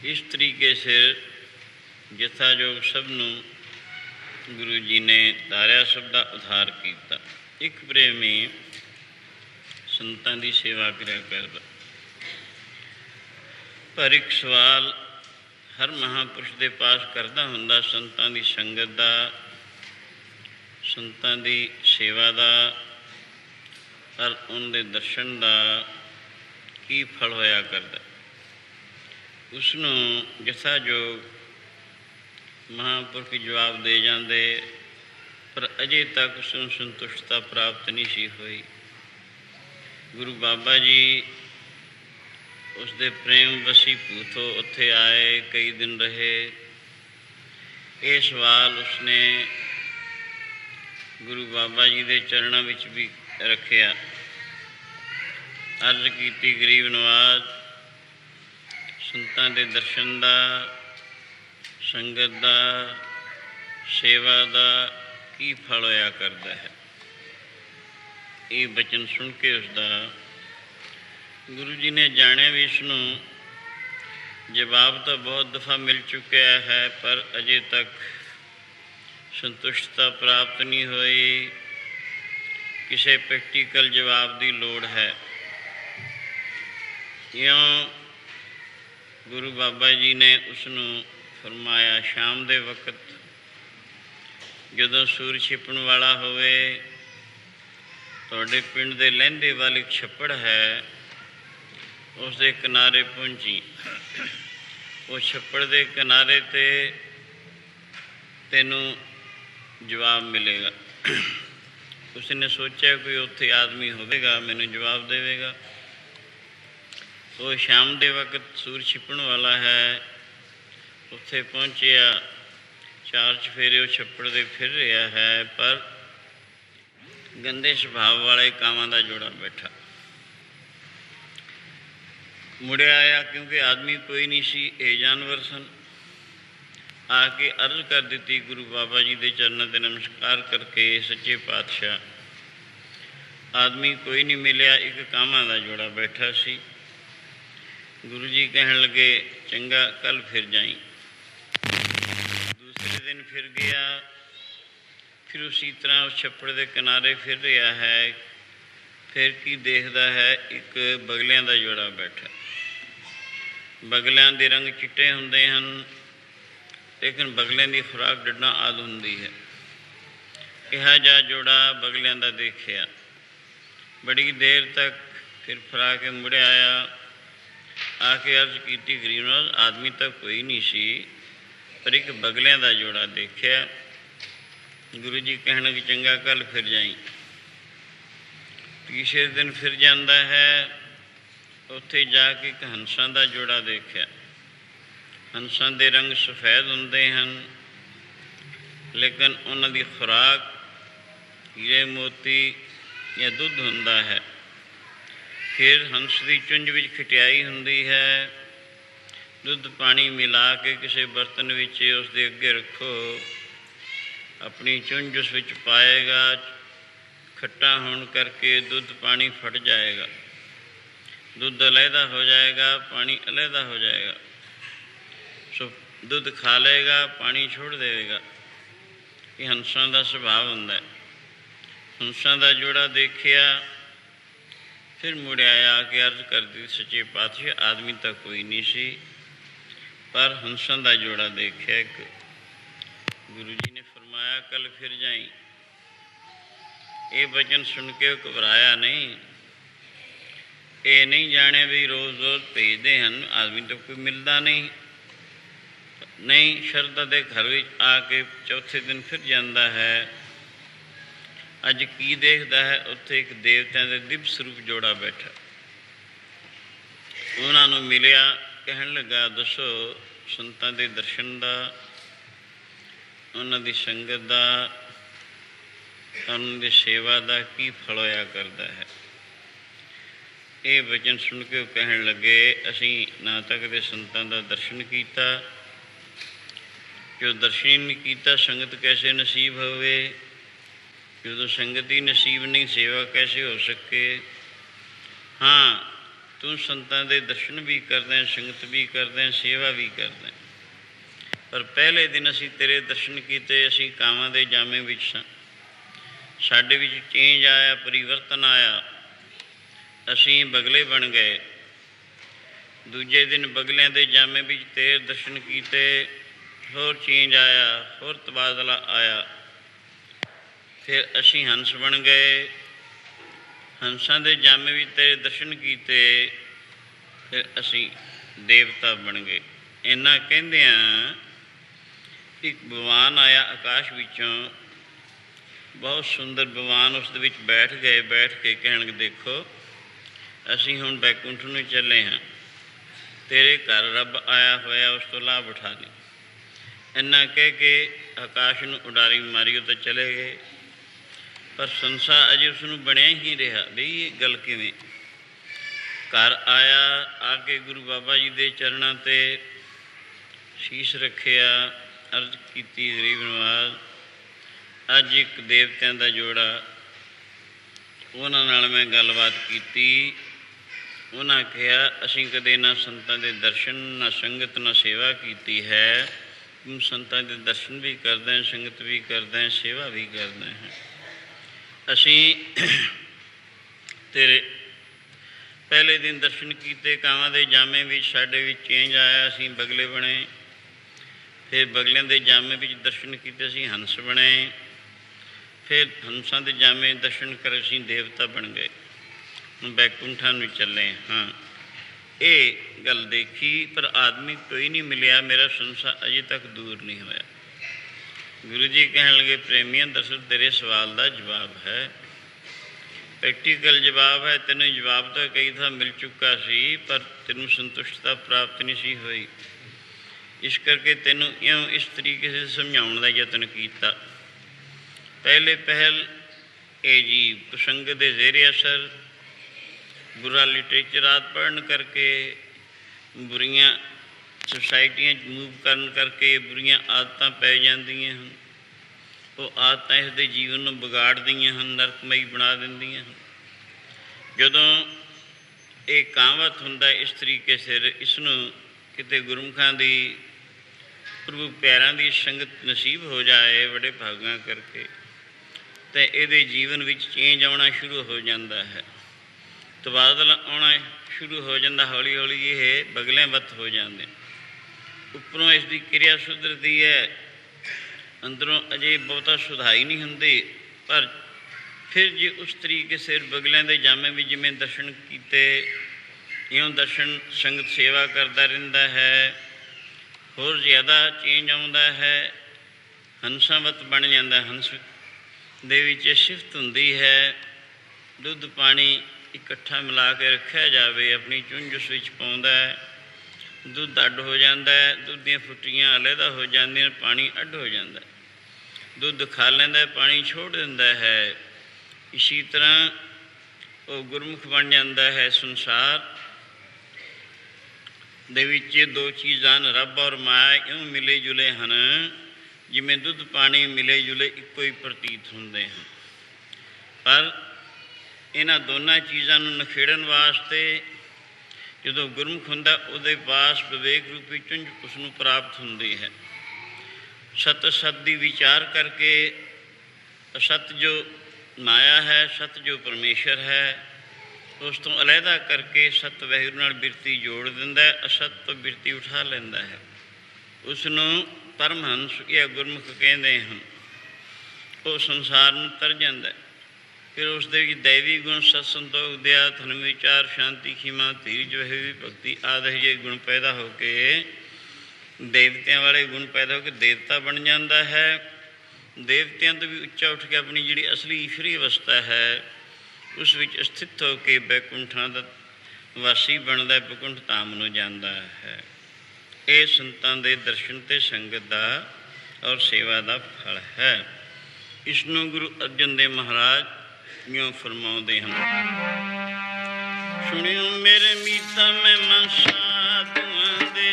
इस तरीके से यथायोग सबनों गुरु जी ने तारिया, सब का उद्धार किया। एक प्रेमी संतां की सेवा करा करदा, पर एक सवाल हर महापुरुष के पास करता हुंदा, संतां की संगत का, संतां की सेवा का और उनके दर्शन का की फल होया करता। उसनों यथायोग महापुरख जवाब दे जाते, पर अजे तक उसनों संतुष्टता प्राप्त नहीं सी हुई। गुरु बाबा जी उसके प्रेम वसी भूतो उत्थे आए, कई दिन रहे। ये सवाल उसने गुरु बाबा जी के चरणों में भी रखिया। अर्ज की गरीब नवाज, संतां के दर्शन का, संगत का, सेवा का की फल होया करता है। ये बचन सुन के उसका गुरु जी ने जाने भी इसनों जवाब तो बहुत दफ़ा मिल चुका है, पर अजे तक संतुष्टता प्राप्त नहीं हुई। किसी प्रैक्टिकल जवाब की लोड़ है। यों गुरु बाबा जी ने उसनों फरमाया, शाम के वक्त जदों सूरज छिपण वाला होवे, तुहाडे पिंड दे लहंदे वाल एक छप्पड़ है, उसके किनारे पहुंची। उस छप्पड़ के किनारे ते तेनों जवाब मिलेगा। उसने सोचा कोई उत्थे आदमी होगा, मैनू जवाब देगा। वो शाम के वक्त सूरज छिपण वाला है, उत्थे पहुंचया। चार चफेरे वो छप्पड़ दे फिर रहा है, पर गंदे सुभाव वाले कावां का जोड़ा बैठा। मुड़िया आया, क्योंकि आदमी कोई नहीं सी, ये जानवर सन। आके अर्ज कर दी गुरु बाबा जी के चरणों से नमस्कार करके, सच्चे पातशाह आदमी कोई नहीं मिलिया, एक कावां का जोड़ा बैठा सी। गुरु जी कहन लगे, चंगा कल फिर जाई। दूसरे दिन फिर गया, फिर उसी तरह उस छप्पड़ के किनारे फिर रहा है। फिर की देखता है, एक बगलियां का जोड़ा बैठा। बगलियां के रंग चिट्टे होंदे हैं, लेकिन बगलियां की खुराक डड्डा आदि होंदी है। यह जा जोड़ा बगलियां का देखिया, बड़ी देर तक फिर फरा के मुड़ आया। आके अर्ज की, गरीब नवाज आदमी तक कोई नहीं सी, पर एक बगलियां का जोड़ा देखिया। गुरु जी कहने कि चंगा कल फिर जाई। तीसरे दिन फिर जाता है, उत्थे जाके एक हंसा का जोड़ा देखा। हंसा के रंग सफेद होंदे हैं, लेकिन उन्होंने खुराक हीरे मोती या दुध होंदा है। फिर हंस की चुंझ विच खटियाई होंदी है। दुध पानी मिला के किसी बर्तन विच उसके अगे रखो, अपनी चुंझ उस विच पाएगा। खट्टा होने करके दुध पानी फट जाएगा, दुध अलहदा हो जाएगा, पानी अलहदा हो जाएगा। सो दुध खा लेगा, पानी छोड़ देगा। ये हंसा का सुभाव होंदा है। हंसा का जोड़ा देखिया, फिर मुड़ आया के अर्ज कर दी, सच्चे पातशाह आदमी तो कोई नहीं सी, पर हंसा का जोड़ा देखिया एक। गुरु जी ने फरमाया, कल फिर जाई। ये वचन सुन के घबराया नहीं। ये नहीं जाने भी रोज़ रोज़ भेजते हैं, आदमी तो कोई मिलता नहीं। शरदा के घर में आके चौथे दिन फिर जाता है। अज की देखता है, उत्थे एक देवत्या के दिव्य स्वरूप जोड़ा बैठा। उन्होंने मिलिया, कहन लगा, दसो संतां के दर्शन का, उन्होंने संगत का, उन्होंने सेवा का की फल होया करता है। ये वचन सुन के कहन लगे, असी ना तो कदे संतां का दर्शन किया, जो दर्शन नहीं किया संगत कैसे नसीब होवे। जो संगत ही नसीब नहीं, सेवा कैसे हो सके। हाँ, ਤੂੰ ਸੰਤਾਂ ਦੇ ਦਰਸ਼ਨ ਵੀ ਕਰਦਾ, ਸੰਗਤ ਵੀ ਕਰਦਾ, ਸੇਵਾ ਵੀ ਕਰਦਾ। ਪਰ ਪਹਿਲੇ ਦਿਨ ਅਸੀਂ ਤੇਰੇ ਦਰਸ਼ਨ ਕੀਤੇ, ਅਸੀਂ ਕਾਵਾਂ ਦੇ ਜਾਮੇ ਵਿੱਚ ਸਾਂ, ਸਾਡੇ ਵਿੱਚ ਚੇਂਜ ਆਇਆ, ਪਰਿਵਰਤਨ ਆਇਆ, ਅਸੀਂ ਬਗਲੇ ਬਣ ਗਏ। ਦੂਜੇ ਦਿਨ ਬਗਲਿਆਂ ਦੇ ਜਾਮੇ ਵਿੱਚ ਤੇਰੇ ਦਰਸ਼ਨ ਕੀਤੇ, ਹੋਰ ਚੇਂਜ ਆਇਆ, ਹੋਰ ਤਬਾਦਲਾ ਆਇਆ। ਫਿਰ ਅਸੀਂ ਹੰਸ ਬਣ ਗਏ, ਹੰਸਾਂ ਦੇ ਜਾਮੇ ਵਿੱਚ ਤੇਰੇ ਦਰਸ਼ਨ ਕੀਤੇ, ਫਿਰ ਅਸੀਂ ਦੇਵਤਾ ਬਣ ਗਏ। ਇੰਨਾ ਕਹਿੰਦਿਆਂ ਇੱਕ ਭਗਵਾਨ ਆਇਆ ਆਕਾਸ਼ ਵਿੱਚੋਂ, ਬਹੁਤ ਸੁੰਦਰ ਭਗਵਾਨ ਉਸ ਦੇ ਵਿੱਚ ਬੈਠ ਗਏ। ਬੈਠ ਕੇ ਕਹਿਣ, ਦੇਖੋ ਅਸੀਂ ਹੁਣ ਬੈਕੁੰਠ ਨੂੰ ਚੱਲੇ ਹਾਂ, ਤੇਰੇ ਘਰ ਰੱਬ ਆਇਆ ਹੋਇਆ, ਉਸ ਤੋਂ ਲਾਭ ਉਠਾ ਲਈ। ਇੰਨਾ ਕਹਿ ਕੇ ਆਕਾਸ਼ ਨੂੰ ਉਡਾਰੀ ਮਾਰੀ, ਉਹ ਤਾਂ ਚਲੇ ਗਏ। ਪਰ ਸੰਸਾਰ ਅਜੇ ਉਸ ਨੂੰ ਬਣਿਆ ਹੀ ਰਿਹਾ। ਬਈ ਇਹ ਗੱਲ ਕਿਵੇਂ? ਘਰ ਆਇਆ, ਆ ਕੇ ਗੁਰੂ ਬਾਬਾ ਜੀ ਦੇ ਚਰਨਾਂ 'ਤੇ ਸ਼ੀਸ਼ ਰੱਖਿਆ, ਅਰਜ਼ ਕੀਤੀ, ਗਰੀਬ ਨਵਾਜ਼। ਅੱਜ ਇੱਕ ਦੇਵਤਿਆਂ ਦਾ ਜੋੜਾ, ਉਹਨਾਂ ਨਾਲ ਮੈਂ ਗੱਲਬਾਤ ਕੀਤੀ। ਉਹਨਾਂ ਕਿਹਾ, ਅਸੀਂ ਕਦੇ ਨਾ ਸੰਤਾਂ ਦੇ ਦਰਸ਼ਨ, ਨਾ ਸੰਗਤ, ਨਾ ਸੇਵਾ ਕੀਤੀ ਹੈ। ਤੂੰ ਸੰਤਾਂ ਦੇ ਦਰਸ਼ਨ ਵੀ ਕਰਦਾ, ਸੰਗਤ ਵੀ ਕਰਦਾ, ਸੇਵਾ ਵੀ ਕਰਦਾ ਹੈ। ਅਸੀਂ ਤੇਰੇ ਪਹਿਲੇ ਦਿਨ ਦਰਸ਼ਨ ਕੀਤੇ, ਕਾਵਾਂ ਦੇ ਜਾਮੇ ਵਿੱਚ ਸਾਡੇ ਵਿੱਚ ਚੇਂਜ ਆਇਆ, ਅਸੀਂ ਬਗਲੇ ਬਣੇ। ਫਿਰ ਬਗਲਿਆਂ ਦੇ ਜਾਮੇ ਵਿੱਚ ਦਰਸ਼ਨ ਕੀਤੇ, ਅਸੀਂ ਹੰਸ ਬਣੇ। ਫਿਰ ਹੰਸਾਂ ਦੇ ਜਾਮੇ ਦਰਸ਼ਨ ਕਰ ਅਸੀਂ ਦੇਵਤਾ ਬਣ ਗਏ। ਹੁਣ ਬੈਕੁੰਠਾਂ ਨੂੰ ਚੱਲੇ ਹਾਂ। ਇਹ ਗੱਲ ਦੇਖੀ, ਪਰ ਆਦਮੀ ਕੋਈ ਨਹੀਂ ਮਿਲਿਆ, ਮੇਰਾ ਸੰਸਾਰ ਅਜੇ ਤੱਕ ਦੂਰ ਨਹੀਂ ਹੋਇਆ। ਗੁਰੂ ਜੀ ਕਹਿਣ ਲੱਗੇ, ਪ੍ਰੇਮੀਆਂ ਦਰਅਸਲ ਤੇਰੇ ਸਵਾਲ ਦਾ ਜਵਾਬ ਹੈ, ਪ੍ਰੈਕਟੀਕਲ ਜਵਾਬ ਹੈ। ਤੈਨੂੰ ਜਵਾਬ ਤਾਂ ਕਈ ਥਾਂ ਮਿਲ ਚੁੱਕਾ ਸੀ, ਪਰ ਤੈਨੂੰ ਸੰਤੁਸ਼ਟਤਾ ਪ੍ਰਾਪਤ ਨਹੀਂ ਸੀ ਹੋਈ। ਇਸ ਕਰਕੇ ਤੈਨੂੰ ਇਉਂ ਇਸ ਤਰੀਕੇ ਸੇ ਸਮਝਾਉਣ ਦਾ ਯਤਨ ਕੀਤਾ। ਪਹਿਲੇ ਪਹਿਲ ਇਹ ਜੀ ਪ੍ਰਸੰਗ ਦੇ ਜ਼ੇਰੇ ਅਸਰ, ਬੁਰਾ ਲਿਟਰੇਚਰ ਆਦਿ ਪੜ੍ਹਨ ਕਰਕੇ, ਬੁਰੀਆਂ ਸੁਸਾਇਟੀਆਂ 'ਚ ਮੂਵ ਕਰਨ ਕਰਕੇ ਬੁਰੀਆਂ ਆਦਤਾਂ ਪੈ ਜਾਂਦੀਆਂ ਹਨ। ਉਹ ਆਦਤਾਂ ਇਸ ਦੇ ਜੀਵਨ ਨੂੰ ਵਿਗਾੜਦੀਆਂ ਹਨ, ਨਰਕਮਈ ਬਣਾ ਦਿੰਦੀਆਂ ਹਨ। ਜਦੋਂ ਇਹ ਕਾਂਵਤ ਹੁੰਦਾ ਇਸ ਤਰੀਕੇ ਸਿਰ, ਇਸ ਨੂੰ ਕਿਤੇ ਗੁਰਮੁਖਾਂ ਦੀ, ਪ੍ਰਭੂ ਪਿਆਰਾਂ ਦੀ ਸੰਗਤ ਨਸੀਬ ਹੋ ਜਾਏ ਬੜੇ ਭਾਗਾਂ ਕਰਕੇ, ਤਾਂ ਇਹਦੇ ਜੀਵਨ ਵਿੱਚ ਚੇਂਜ ਆਉਣਾ ਸ਼ੁਰੂ ਹੋ ਜਾਂਦਾ ਹੈ, ਤਬਾਦਲਾ ਆਉਣਾ ਸ਼ੁਰੂ ਹੋ ਜਾਂਦਾ। ਹੌਲੀ ਹੌਲੀ ਇਹ ਬਗਲਿਆਂ ਵੱਤ ਹੋ ਜਾਂਦੇ। ਉੱਪਰੋਂ ਇਸ ਦੀ ਕਿਰਿਆ ਸੁਧਰਦੀ ਹੈ, ਅੰਦਰੋਂ ਅਜੇ ਬਹੁਤਾ ਸੁਧਾਈ ਨਹੀਂ ਹੁੰਦੀ। ਪਰ ਫਿਰ ਜੇ ਉਸ ਤਰੀਕੇ ਸਿਰ ਬਗਲਿਆਂ ਦੇ ਜਾਮੇ ਵੀ ਜਿਵੇਂ ਦਰਸ਼ਨ ਕੀਤੇ, ਇਉਂ ਦਰਸ਼ਨ ਸੰਗਤ ਸੇਵਾ ਕਰਦਾ ਰਹਿੰਦਾ ਹੈ, ਹੋਰ ਜ਼ਿਆਦਾ ਚੇਂਜ ਆਉਂਦਾ ਹੈ, ਹੰਸਾਂ ਵੱਤ ਬਣ ਜਾਂਦਾ। ਹੰਸ ਦੇ ਵਿੱਚ ਸਿਫਤ ਹੁੰਦੀ ਹੈ, ਦੁੱਧ ਪਾਣੀ ਇਕੱਠਾ ਮਿਲਾ ਕੇ ਰੱਖਿਆ ਜਾਵੇ, ਆਪਣੀ ਚੁੰਝ ਉਸ ਵਿੱਚ ਪਾਉਂਦਾ ਹੈ, ਦੁੱਧ ਅੱਡ ਹੋ ਜਾਂਦਾ ਹੈ, ਦੁੱਧ ਦੀਆਂ ਫੁੱਟੀਆਂ ਅਲੱਗ ਹੋ ਜਾਂਦੀਆਂ, ਪਾਣੀ ਅੱਡ ਹੋ ਜਾਂਦਾ। ਦੁੱਧ ਖਾ ਲੈਂਦਾ, ਪਾਣੀ ਛੋੜ ਦਿੰਦਾ ਹੈ। ਇਸੀ ਤਰ੍ਹਾਂ ਉਹ ਗੁਰਮੁਖ ਬਣ ਜਾਂਦਾ ਹੈ। ਸੰਸਾਰ ਦੇ ਵਿੱਚ ਦੋ ਚੀਜ਼ਾਂ, ਰੱਬ ਔਰ ਮਾਇਆ, ਇਉਂ ਮਿਲੇ ਜੁਲੇ ਹਨ ਜਿਵੇਂ ਦੁੱਧ ਪਾਣੀ ਮਿਲੇ ਜੁਲੇ ਇੱਕੋ ਹੀ ਪ੍ਰਤੀਤ ਹੁੰਦੇ ਹਨ। ਪਰ ਇਹਨਾਂ ਦੋਨਾਂ ਚੀਜ਼ਾਂ ਨੂੰ ਨਿਖੇੜਨ ਵਾਸਤੇ ਜਦੋਂ ਗੁਰਮੁਖ ਹੁੰਦਾ, ਉਹਦੇ ਪਾਸ ਵਿਵੇਕ ਰੂਪੀ ਚੁੰਝ ਉਸ ਨੂੰ ਪ੍ਰਾਪਤ ਹੁੰਦੀ ਹੈ। ਸਤ ਸਤ ਦੀ ਵਿਚਾਰ ਕਰਕੇ ਅਸਤ ਜੋ ਮਾਇਆ ਹੈ, ਸਤ ਜੋ ਪਰਮੇਸ਼ਰ ਹੈ, ਉਸ ਤੋਂ ਅਲੱਗਾ ਕਰਕੇ ਸਤ ਵਾਹਿਗੁਰੂ ਨਾਲ ਬਿਰਤੀ ਜੋੜ ਦਿੰਦਾ ਹੈ, ਅਸਤ ਤੋਂ ਬਿਰਤੀ ਉਠਾ ਲੈਂਦਾ ਹੈ। ਉਸ ਨੂੰ ਪਰਮਹੰਸ ਜਾਂ ਗੁਰਮੁਖ ਕਹਿੰਦੇ ਹਨ। ਉਹ ਸੰਸਾਰ ਨੂੰ ਤਰ ਜਾਂਦਾ। ਫਿਰ ਉਸ ਦੇ ਵਿੱਚ ਦੈਵੀ ਗੁਣ, ਸਤ ਸੰਤੋਖ, ਦਇਆ, ਧਰਮ ਵਿਚਾਰ, ਸ਼ਾਂਤੀ, ਖਿਮਾ, ਧੀਰਜ, ਵਹਿਵੀ, ਭਗਤੀ ਆਦਿ ਜਿਹੇ ਗੁਣ ਪੈਦਾ ਹੋ ਕੇ, ਦੇਵਤਿਆਂ ਵਾਲੇ ਗੁਣ ਪੈਦਾ ਹੋ ਕੇ ਦੇਵਤਾ ਬਣ ਜਾਂਦਾ ਹੈ। ਦੇਵਤਿਆਂ ਤੋਂ ਵੀ ਉੱਚਾ ਉੱਠ ਕੇ ਆਪਣੀ ਜਿਹੜੀ ਅਸਲੀ ਈਸ਼ਵਰੀ ਅਵਸਥਾ ਹੈ, ਉਸ ਵਿੱਚ ਸਥਿਤ ਹੋ ਕੇ ਬੈਕੁੰਠਾਂ ਦਾ ਵਾਸੀ ਬਣਦਾ, ਬੈਕੁੰਠ ਧਾਮ ਨੂੰ ਜਾਂਦਾ ਹੈ। ਇਹ ਸੰਤਾਂ ਦੇ ਦਰਸ਼ਨ ਅਤੇ ਸੰਗਤ ਦਾ ਔਰ ਸੇਵਾ ਦਾ ਫਲ ਹੈ। ਇਸ ਨੂੰ ਗੁਰੂ ਅਰਜਨ ਦੇਵ ਮਹਾਰਾਜ ਇਉਂ ਫਰਮਾਉਂਦੇ ਹਨ, ਸੁਣਿਓ ਮੇਰੇ ਮੀਤਾ ਮੈਂ ਮਨ ਸਾਧੂਆਂ ਦੇ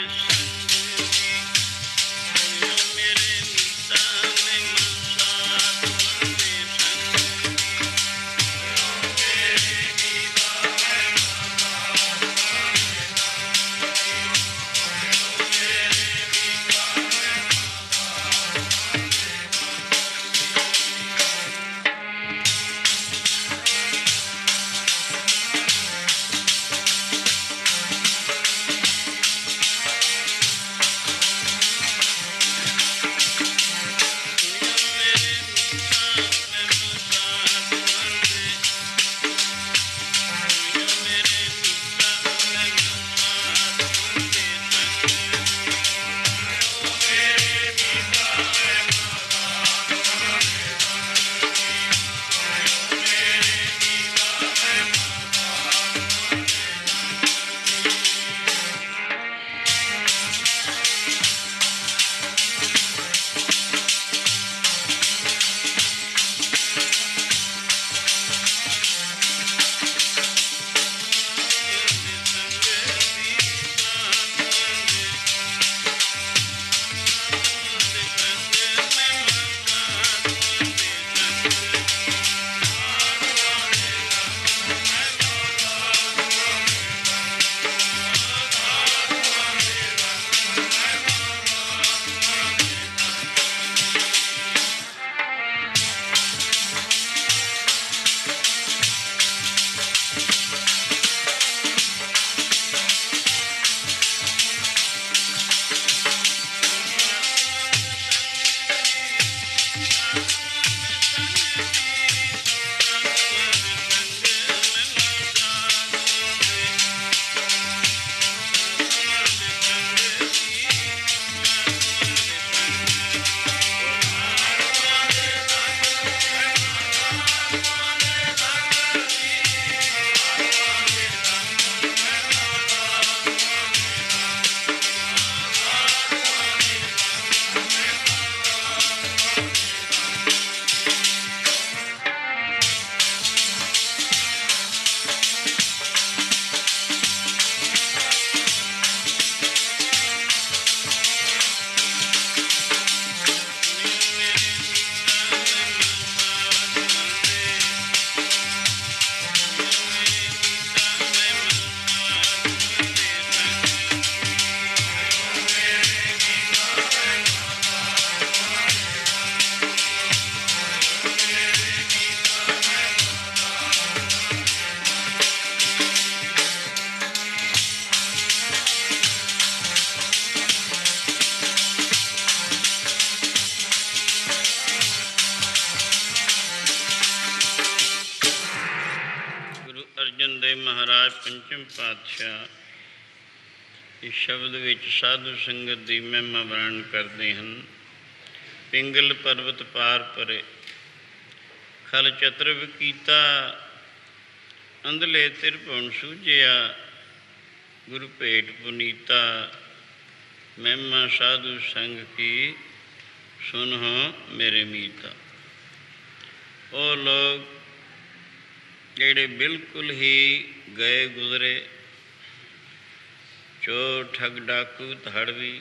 ਮਹਾਰਾਜ ਪੰਚਮ ਪਾਤਸ਼ਾਹ ਇਸ ਸ਼ਬਦ ਵਿੱਚ ਸਾਧੂ ਸੰਗਤ ਦੀ ਮਹਿਮਾ ਵਰਣਨ ਕਰਦੇ ਹਨ। ਪਿੰਗਲ ਪਰਬਤ ਪਾਰ ਪਰੇ, ਖਲ ਚਤਰਵ ਕੀਤਾ, ਅੰਧਲੇ ਤਿਰਭੁਵਨ ਸੂਝਿਆ, ਗੁਰੂ ਭੇਟ ਪੁਨੀਤਾ, ਮਹਿਮਾ ਸਾਧੂ ਸੰਗ ਕੀ, ਸੁਨਹੁ ਮੇਰੇ ਮੀਤਾ। ਉਹ ਲੋਕ ਜਿਹੜੇ ਬਿਲਕੁਲ ਹੀ ਗਏ ਗੁਜ਼ਰੇ, ਚੋਰ ਠੱਗ ਡਾਕੂ ਧੜਵੀ,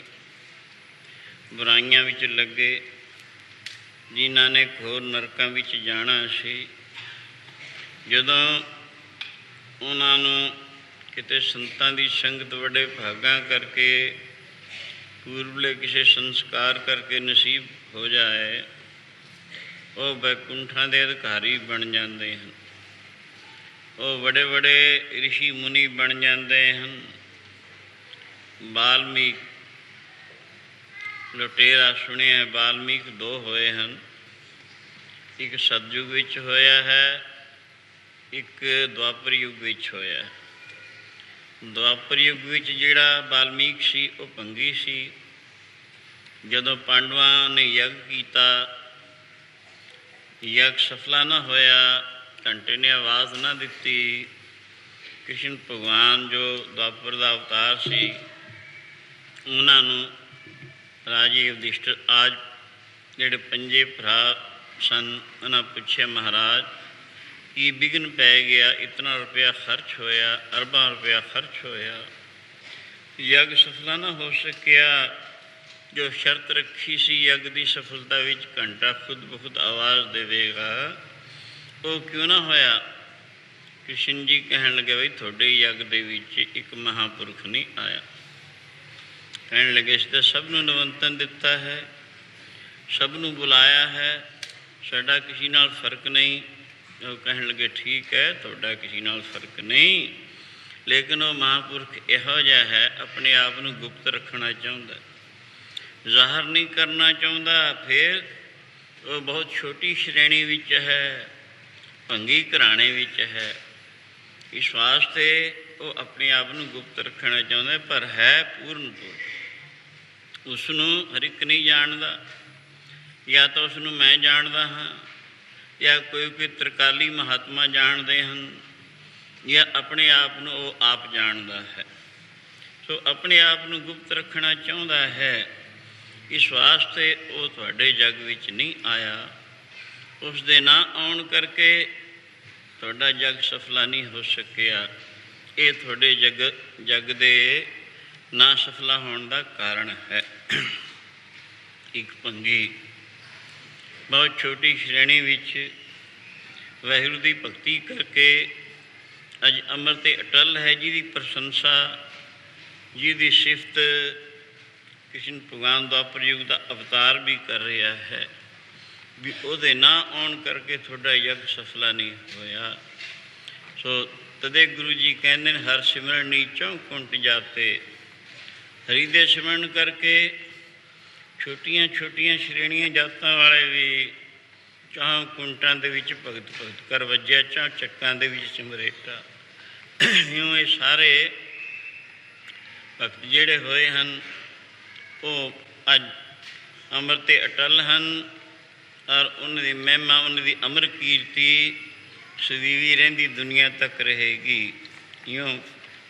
ਬੁਰਾਈਆਂ ਵਿੱਚ ਲੱਗੇ, ਜਿਨ੍ਹਾਂ ਨੇ ਘੋਰ ਨਰਕਾਂ ਵਿੱਚ ਜਾਣਾ ਸੀ, ਜਦੋਂ ਉਹਨਾਂ ਨੂੰ ਕਿਤੇ ਸੰਤਾਂ ਦੀ ਸੰਗਤ ਵੱਡੇ ਭਾਗਾਂ ਕਰਕੇ ਪੂਰਬਲੇ ਕਿਸੇ ਸੰਸਕਾਰ ਕਰਕੇ ਨਸੀਬ ਹੋ ਜਾਏ, ਉਹ ਬੈਕੁੰਠਾਂ ਦੇ ਅਧਿਕਾਰੀ ਬਣ ਜਾਂਦੇ ਹਨ। ਉਹ ਵੱਡੇ ਵੱਡੇ ਰਿਸ਼ੀ ਮੁਨੀ ਬਣ ਜਾਂਦੇ ਹਨ। ਵਾਲਮੀਕ ਲੁਟੇਰਾ ਸੁਣਿਆ, ਵਾਲਮੀਕ ਦੋ ਹੋਏ ਹਨ, ਇੱਕ ਸਤਯੁਗ ਵਿੱਚ ਹੋਇਆ ਹੈ, ਇੱਕ ਦੁਆਪਰ ਯੁੱਗ ਵਿੱਚ ਹੋਇਆ। ਦੁਆਪਰ ਯੁੱਗ ਵਿੱਚ ਜਿਹੜਾ ਵਾਲਮੀਕ ਸੀ ਉਹ ਭੰਗੀ ਸੀ। ਜਦੋਂ ਪਾਂਡਵਾਂ ਨੇ ਯੱਗ ਕੀਤਾ, ਯੱਗ ਸਫਲਾ ਨਾ ਹੋਇਆ, ਘੰਟੇ ਨੇ ਆਵਾਜ਼ ਨਾ ਦਿੱਤੀ, ਕ੍ਰਿਸ਼ਨ ਭਗਵਾਨ ਜੋ ਦੁਆਪਰ ਦਾ ਅਵਤਾਰ ਸੀ, ਉਹਨਾਂ ਨੂੰ ਰਾਜੇ ਯੁਧਿਸ਼ਠਿਰ ਆਜ ਜਿਹੜੇ ਪੰਜੇ ਭਰਾ ਸਨ, ਉਹਨਾਂ ਪੁੱਛਿਆ, ਮਹਾਰਾਜ ਕੀ ਵਿਘਨ ਪੈ ਗਿਆ, ਇਤਨਾ ਰੁਪਇਆ ਖਰਚ ਹੋਇਆ, ਅਰਬਾਂ ਰੁਪਇਆ ਖਰਚ ਹੋਇਆ, ਯੱਗ ਸਫਲਾ ਨਾ ਹੋ ਸਕਿਆ। ਜੋ ਸ਼ਰਤ ਰੱਖੀ ਸੀ ਯੱਗ ਦੀ ਸਫਲਤਾ ਵਿੱਚ, ਘੰਟਾ ਖੁਦ ਬਖੁਦ ਆਵਾਜ਼ ਦੇਵੇਗਾ, ਉਹ ਕਿਉਂ ਨਾ ਹੋਇਆ? ਕ੍ਰਿਸ਼ਨ ਜੀ ਕਹਿਣ ਲੱਗੇ, ਬਈ ਤੁਹਾਡੇ ਯੱਗ ਦੇ ਵਿੱਚ ਇੱਕ ਮਹਾਂਪੁਰਖ ਨਹੀਂ ਆਇਆ। ਕਹਿਣ ਲੱਗੇ, ਇਸ ਤਾਂ ਸਭ ਨੂੰ ਨਿਮੰਤਰਣ ਦਿੱਤਾ ਹੈ, ਸਭ ਨੂੰ ਬੁਲਾਇਆ ਹੈ, ਸਾਡਾ ਕਿਸੇ ਨਾਲ ਫਰਕ ਨਹੀਂ। ਉਹ ਕਹਿਣ ਲੱਗੇ, ਠੀਕ ਹੈ, ਤੁਹਾਡਾ ਕਿਸੇ ਨਾਲ ਫਰਕ ਨਹੀਂ, ਲੇਕਿਨ ਉਹ ਮਹਾਂਪੁਰਖ ਇਹੋ ਜਿਹਾ ਹੈ, ਆਪਣੇ ਆਪ ਨੂੰ ਗੁਪਤ ਰੱਖਣਾ ਚਾਹੁੰਦਾ, ਜ਼ਾਹਰ ਨਹੀਂ ਕਰਨਾ ਚਾਹੁੰਦਾ। ਫਿਰ ਉਹ ਬਹੁਤ ਛੋਟੀ ਸ਼੍ਰੇਣੀ ਵਿੱਚ ਹੈ, ਭੰਗੀ ਘਰਾਣੇ ਵਿੱਚ ਹੈ, ਇਸ ਵਾਸਤੇ ਉਹ ਆਪਣੇ ਆਪ ਨੂੰ ਗੁਪਤ ਰੱਖਣਾ ਚਾਹੁੰਦਾ, ਪਰ ਹੈ ਪੂਰਨ ਪੁਰਖ। ਉਸਨੂੰ ਹਰ ਇੱਕ ਨਹੀਂ ਜਾਣਦਾ, ਜਾਂ ਤਾਂ ਉਸਨੂੰ ਮੈਂ ਜਾਣਦਾ ਹਾਂ, ਜਾਂ ਕੋਈ ਤ੍ਰਿਕਾਲੀ ਮਹਾਤਮਾ ਜਾਣਦੇ ਹਨ, ਜਾਂ ਆਪਣੇ ਆਪ ਨੂੰ ਉਹ ਆਪ ਜਾਣਦਾ ਹੈ। ਸੋ ਆਪਣੇ ਆਪ ਨੂੰ ਗੁਪਤ ਰੱਖਣਾ ਚਾਹੁੰਦਾ ਹੈ, ਇਸ ਵਾਸਤੇ ਉਹ ਤੁਹਾਡੇ ਜੱਗ ਵਿੱਚ ਨਹੀਂ ਆਇਆ। ਉਸ ਦੇ ਨਾ ਆਉਣ ਕਰਕੇ ਤੁਹਾਡਾ ਜੱਗ ਸਫਲਾ ਨਹੀਂ ਹੋ ਸਕਿਆ। ਇਹ ਤੁਹਾਡੇ ਜੱਗ ਦੇ ਨਾ ਸਫਲਾ ਹੋਣ ਦਾ ਕਾਰਨ ਹੈ। ਇੱਕ ਭੰਗੀ ਬਹੁਤ ਛੋਟੀ ਸ਼੍ਰੇਣੀ ਵਿੱਚ ਵਾਹਿਗੁਰੂ ਦੀ ਭਗਤੀ ਕਰਕੇ ਅੱਜ ਅਮਰ 'ਤੇ ਅਟਲ ਹੈ, ਜਿਹਦੀ ਪ੍ਰਸ਼ੰਸਾ, ਜਿਹਦੀ ਸਿਫਤ ਕ੍ਰਿਸ਼ਨ ਭਗਵਾਨ ਦੁਆਪਰ ਯੁੱਗ ਦਾ ਅਵਤਾਰ ਵੀ ਕਰ ਰਿਹਾ ਹੈ, ਵੀ ਉਹਦੇ ਨਾ ਆਉਣ ਕਰਕੇ ਤੁਹਾਡਾ ਯੱਗ ਸਫਲਾ ਨਹੀਂ ਹੋਇਆ। ਸੋ ਤਦੇ ਗੁਰੂ ਜੀ ਕਹਿੰਦੇ ਨੇ, ਹਰ ਸਿਮਰਨ ਨੀਚੋਂ ਕੁੰਟ ਜਾਤੇ। ਹਰੀ ਦੇ ਸਿਮਰਨ ਕਰਕੇ ਛੋਟੀਆਂ ਛੋਟੀਆਂ ਸ਼੍ਰੇਣੀਆਂ ਜਾਤਾਂ ਵਾਲੇ ਵੀ ਚਾਹ ਕੁੰਟਾਂ ਦੇ ਵਿੱਚ ਭਗਤ ਕਰ ਵੱਜਿਆ, ਚਾਹ ਚੱਕਾਂ ਦੇ ਵਿੱਚ ਚਮਰੇਟਾ। ਇਉਂ ਇਹ ਸਾਰੇ ਭਗਤ ਜਿਹੜੇ ਹੋਏ ਹਨ ਉਹ ਅੱਜ ਅਮਰ 'ਤੇ ਅਟਲ ਹਨ, ਔਰ ਉਹਨਾਂ ਦੀ ਮਹਿਮਾ, ਉਹਨਾਂ ਦੀ ਅਮਰ ਕੀਰਤੀ ਸਦੀਵੀ ਰਹਿੰਦੀ ਦੁਨੀਆ ਤੱਕ ਰਹੇਗੀ। ਇਉਂ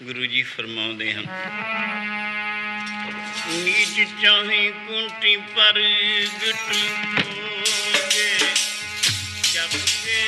ਗੁਰੂ ਜੀ ਫਰਮਾਉਂਦੇ ਹਨ, ਨੀਚ ਚਾਹੀ ਕੁੰਟੀ ਪਰ ਗਟ ਹੋਗੇ, ਜਪ ਕੇ